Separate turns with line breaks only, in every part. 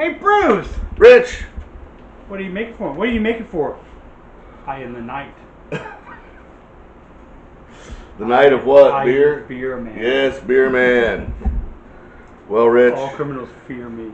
Hey, Bruce!
Rich!
What do you make it for? What do you make it for? I am the night.
The night of what?
I
Beer?
Beer man.
Yes, beer man. Well, Rich.
All criminals fear me.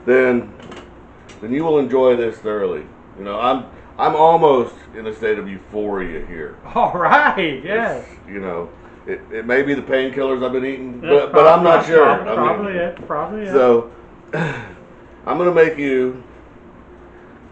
Then you will enjoy this thoroughly. You know, I'm almost in a state of euphoria here.
All right, yes.
You know, it may be the painkillers I've been eating, but I'm not sure.
Probably it.
So, I'm going to make you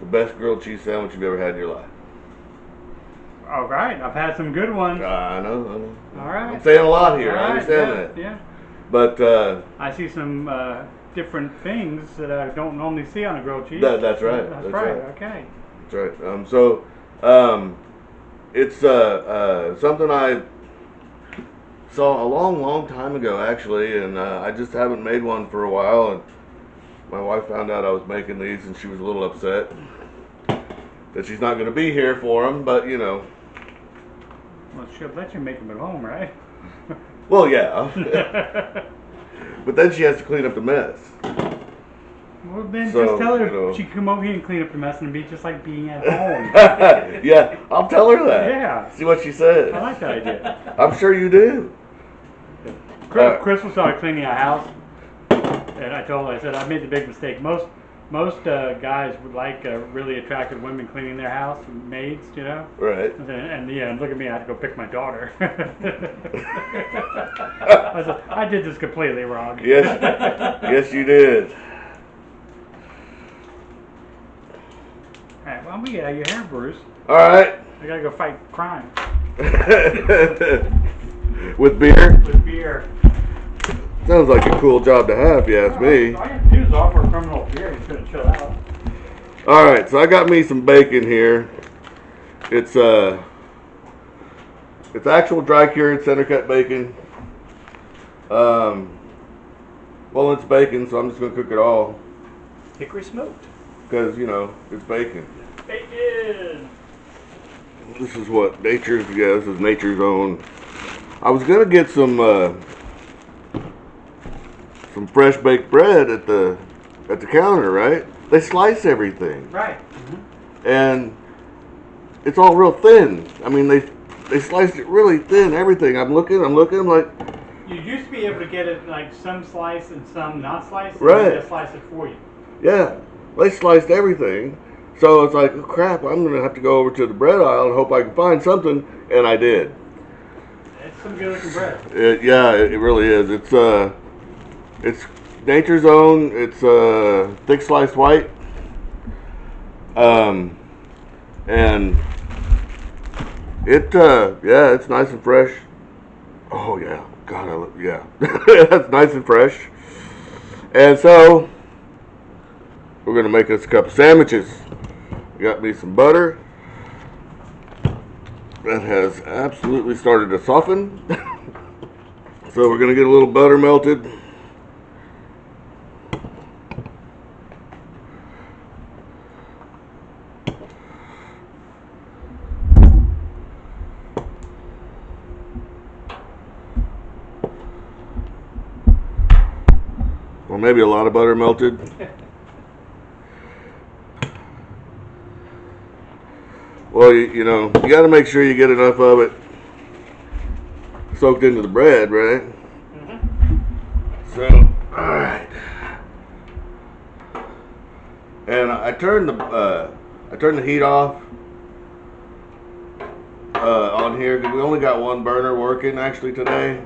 the best grilled cheese sandwich you've ever had in your life.
All right, I've had some good ones.
I know.
All right.
I'm saying a lot here.
All
I
right,
understand that.
Yeah.
But
I see some different things that I don't normally see on a grilled cheese.
That's right.
That's right. Okay.
That's right. It's something I saw a long time ago, actually, and I just haven't made one for a while. And my wife found out I was making these, and she was a little upset that she's not going to be here for them. But you know.
Well, she'll let you make them at home, right?
Well, yeah. But then she has to clean up the mess.
Well, then just tell her she can come over here and clean up the mess and be just like being at home.
Yeah, I'll tell her that.
Yeah.
See what she says.
I like that idea.
I'm sure you do.
Chris was started cleaning our house, and I told her, I said, I made the big mistake. Most guys would like really attractive women cleaning their house, maids, you know.
Right.
And look at me, I had to go pick my daughter. I said, I did this completely wrong.
Yes, you did.
All right, well, I'm gonna get out of your hair, Bruce.
All right.
I gotta go fight crime.
With beer?
With beer.
Sounds like a cool job to have, if you ask me.
All you have to do is offer a criminal beer. He's gonna chill out.
All right, so I got me some bacon here. It's actual dry cured center cut bacon. Well, it's bacon, so I'm just gonna cook it all
Hickory smoked.
because you know it's bacon.
Bacon.
This is what nature's. Yeah, this is nature's own. I was gonna get some fresh baked bread at the counter, right? They slice everything.
Right. Mm-hmm.
And it's all real thin. I mean, they sliced it really thin. Everything. I'm looking. I'm like.
You used to be able to get it like some sliced and some not sliced.
Right.
And they slice it for you.
Yeah, they sliced everything. So it's like, oh, crap, I'm going to have to go over to the bread aisle and hope I can find something. And I did.
It's some good looking bread.
It really is. It's nature's own. It's thick sliced white. And it's nice and fresh. Oh yeah, God, yeah, that's nice and fresh. And so we're gonna make us a couple sandwiches. Got me some butter that has absolutely started to soften. So we're gonna get a little butter melted. Or maybe a lot of butter melted. Well, you know, you got to make sure you get enough of it soaked into the bread, right? Mm-hmm. So, all right. And I turned the heat off on here because we only got one burner working actually today,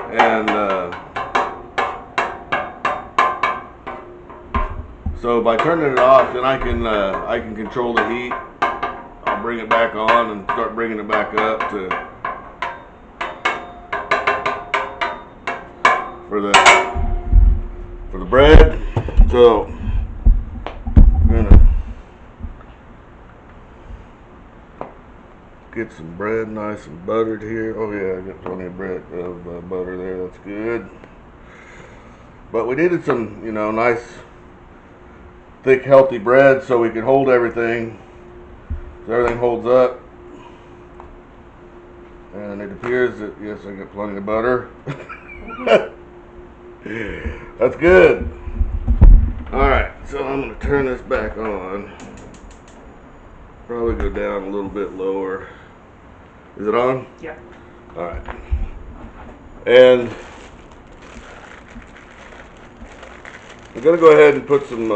and so by turning it off, then I can control the heat. I'll bring it back on and start bringing it back up for the bread. So I'm gonna get some bread nice and buttered here. Oh yeah, I got plenty of bread of butter there. That's good. But we needed some, you know, nice thick healthy bread so we can hold everything, so everything holds up. And it appears that yes, I got plenty of butter. That's good. Alright, so I'm going to turn this back on. Probably go down a little bit lower. Is it on?
Yeah.
Alright. And I'm going to go ahead and put some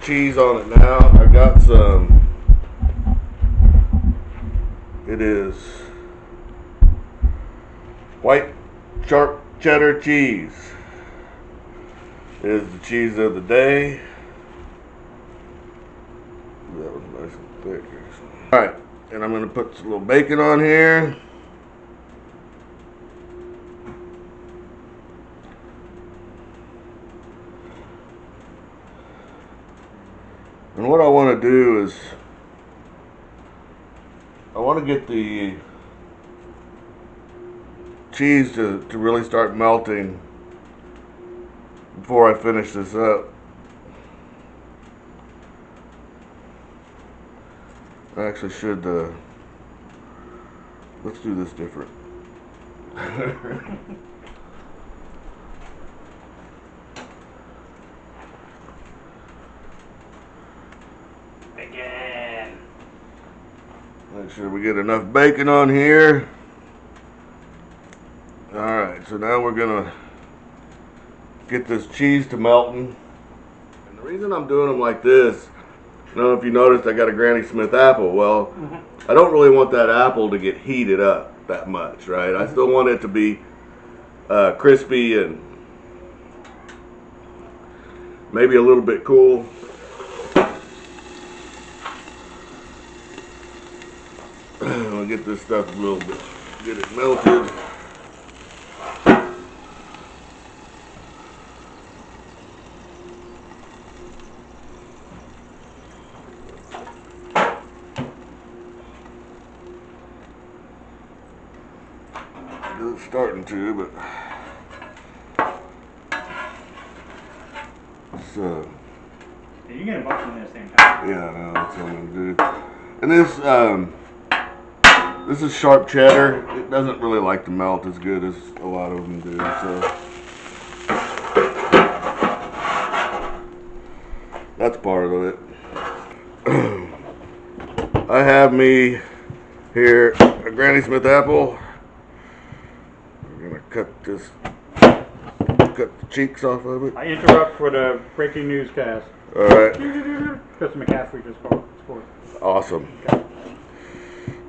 cheese on it now. I've got some, it is white sharp cheddar cheese. It is the cheese of the day. That was nice and thick. Alright, and I'm going to put some little bacon on here. And what I want to do is, I want to get the cheese to really start melting before I finish this up. I actually should, let's do this different.
Bacon.
Make sure we get enough bacon on here. Alright, so now we're gonna get this cheese to melting. And the reason I'm doing them like this, I don't know if you noticed I got a Granny Smith apple. Well, I don't really want that apple to get heated up that much, right? I still want it to be crispy and maybe a little bit cool. I'll get this stuff a little bit, get it melted. It's starting to, but it's
Yeah, you get a bunch of them at the same time.
yeah, no, that's what I'm gonna do. And this is sharp cheddar. It doesn't really like to melt as good as a lot of them do, so that's part of it. I have me here a Granny Smith apple. We're gonna cut the cheeks off of it.
I interrupt for the breaking newscast.
All right.
Chris McCaffrey just scored.
Awesome.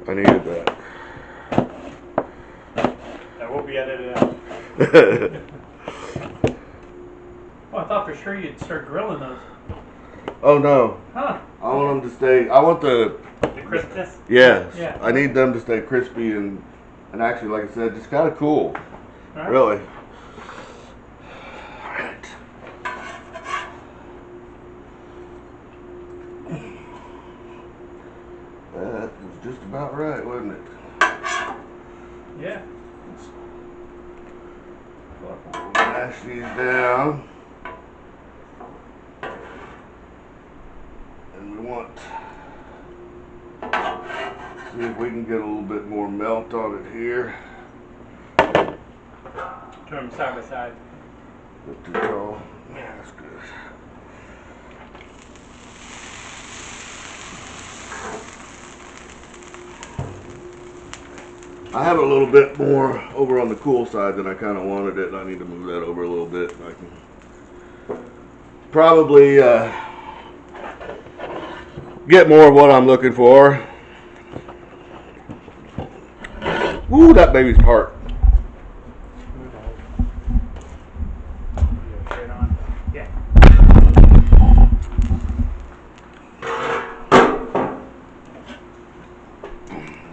I needed that.
That will be edited out.
Oh, I thought for sure you'd start grilling those.
Oh no.
Huh.
I want them to stay. I want the
crispness?
yes.
Yeah.
I need them to stay crispy and actually, like I said, just kind of cool.
Right.
Really. That was just about right, wasn't it?
Yeah.
Mash these down. And we want, see if we can get a little bit more melt on it here.
Turn them side by side.
Not too tall. Yeah, that's good. I have a little bit more over on the cool side than I kind of wanted it, and I need to move that over a little bit. I can probably get more of what I'm looking for. Ooh, that baby's tart.
Straight on. Yeah.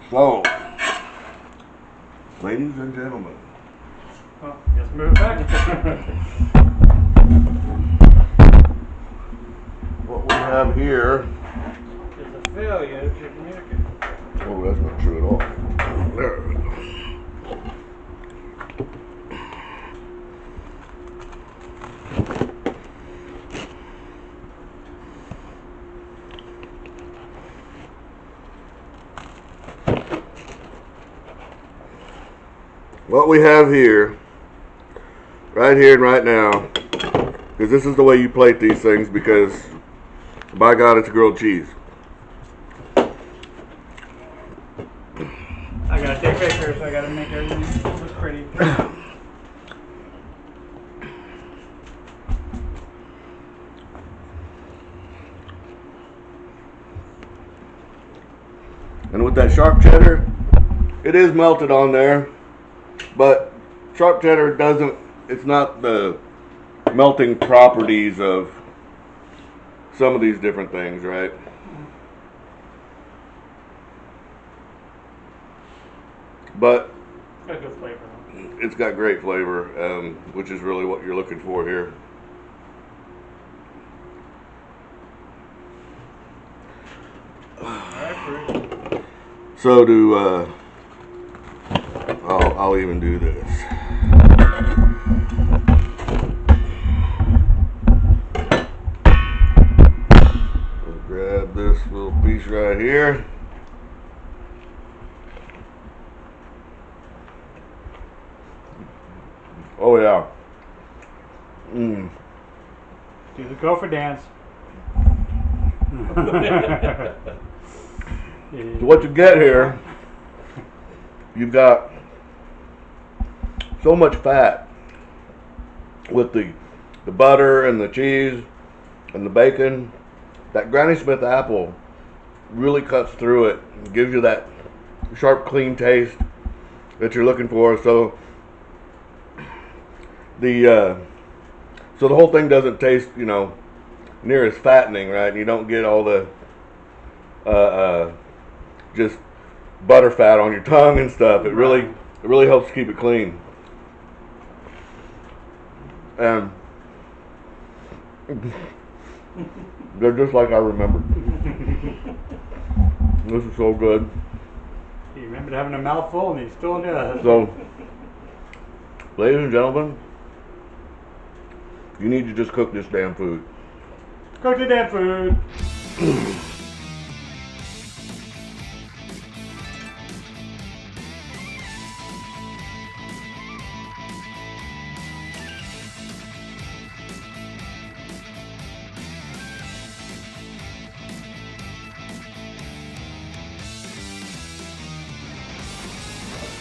So, ladies and gentlemen,
Well, just move back.
what we have here.
It's a failure to communicate.
Oh, that's not true at all. There we go. What we have here, right here and right now, Because this is the way you plate these things, because by God, it's grilled cheese.
I gotta take pictures, I gotta make everything look pretty.
And with that sharp cheddar, it is melted on there, but sharp cheddar doesn't, it's not the melting properties of some of these different things, right? But
Got good flavor.
it's got great flavor, which is really what you're looking for here. So I'll even do this. I'll grab this little piece right here. Oh yeah.
Do the gopher dance.
So what you get here, you've got so much fat with the butter and the cheese and the bacon. That Granny Smith apple really cuts through it and gives you that sharp, clean taste that you're looking for. So the whole thing doesn't taste, near as fattening, right? And you don't get all the just butter fat on your tongue and stuff. It really helps keep it clean. And they're just like I remembered. This is so good.
He remembered having a mouthful, and he still does.
So, ladies and gentlemen, you need to just cook this damn food.
Cook the damn food.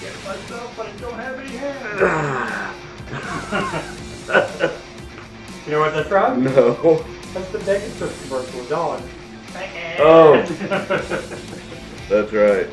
Get myself, but I don't have any hands. You know what that's from?
No.
That's the Vegas commercial, dog.
Oh. That's right.